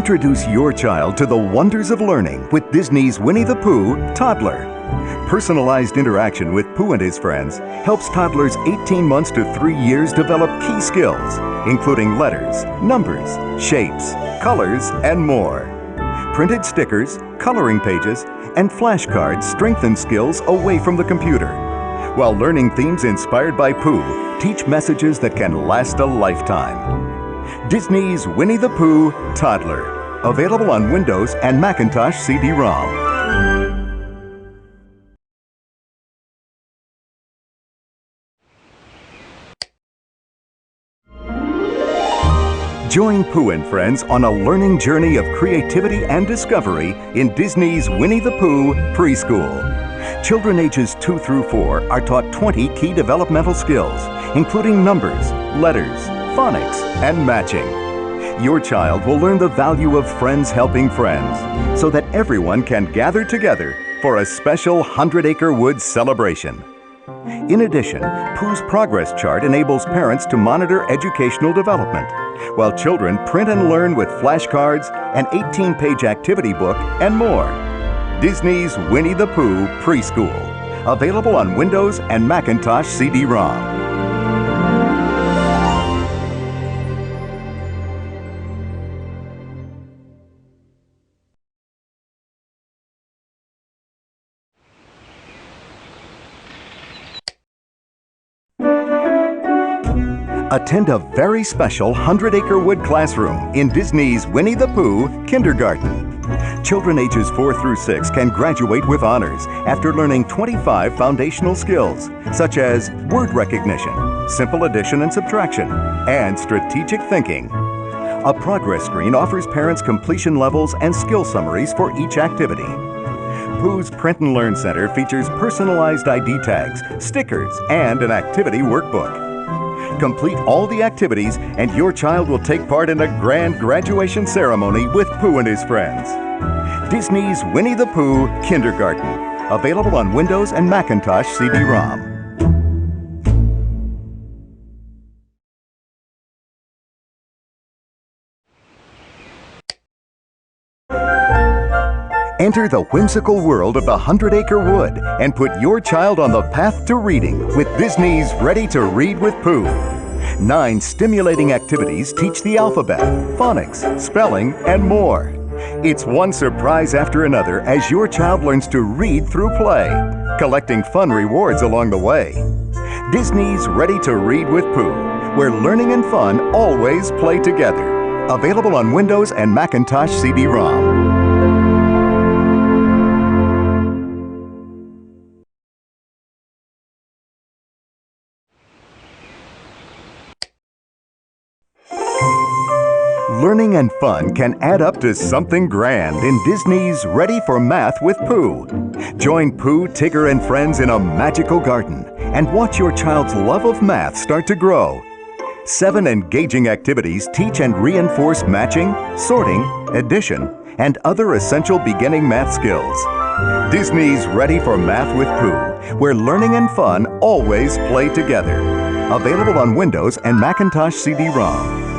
Introduce your child to the wonders of learning with Disney's Winnie the Pooh, Toddler. Personalized interaction with Pooh and his friends helps toddlers 18 months to 3 years develop key skills, including letters, numbers, shapes, colors, and more. Printed stickers, coloring pages, and flashcards strengthen skills away from the computer, while learning themes inspired by Pooh teach messages that can last a lifetime. Disney's Winnie the Pooh, Toddler. Available on Windows and Macintosh CD-ROM. Join Pooh and friends on a learning journey of creativity and discovery in Disney's Winnie the Pooh Preschool. Children ages 2 through 4 are taught 20 key developmental skills, including numbers, letters, phonics, and matching. Your child will learn the value of friends helping friends, so that everyone can gather together for a special 100-acre woods celebration. In addition, Pooh's progress chart enables parents to monitor educational development, while children print and learn with flashcards, an 18-page activity book, and more. Disney's Winnie the Pooh Preschool. Available on Windows and Macintosh CD-ROM. Attend a very special 100-acre wood classroom in Disney's Winnie the Pooh Kindergarten. Children ages 4 through 6 can graduate with honors after learning 25 foundational skills, such as word recognition, simple addition and subtraction, and strategic thinking. A progress screen offers parents completion levels and skill summaries for each activity. Pooh's Print and Learn Center features personalized ID tags, stickers, and an activity workbook. Complete all the activities and your child will take part in a grand graduation ceremony with Pooh and his friends. Disney's Winnie the Pooh Kindergarten. Available on Windows and Macintosh CD-ROM. Enter the whimsical world of the 100-acre wood and put your child on the path to reading with Disney's Ready to Read with Pooh. 9 stimulating activities teach the alphabet, phonics, spelling, and more. It's one surprise after another as your child learns to read through play, collecting fun rewards along the way. Disney's Ready to Read with Pooh, where learning and fun always play together. Available on Windows and Macintosh CD-ROM. Learning and fun can add up to something grand in Disney's Ready for Math with Pooh. Join Pooh, Tigger, and friends in a magical garden and watch your child's love of math start to grow. 7 engaging activities teach and reinforce matching, sorting, addition, and other essential beginning math skills. Disney's Ready for Math with Pooh, where learning and fun always play together. Available on Windows and Macintosh CD-ROM.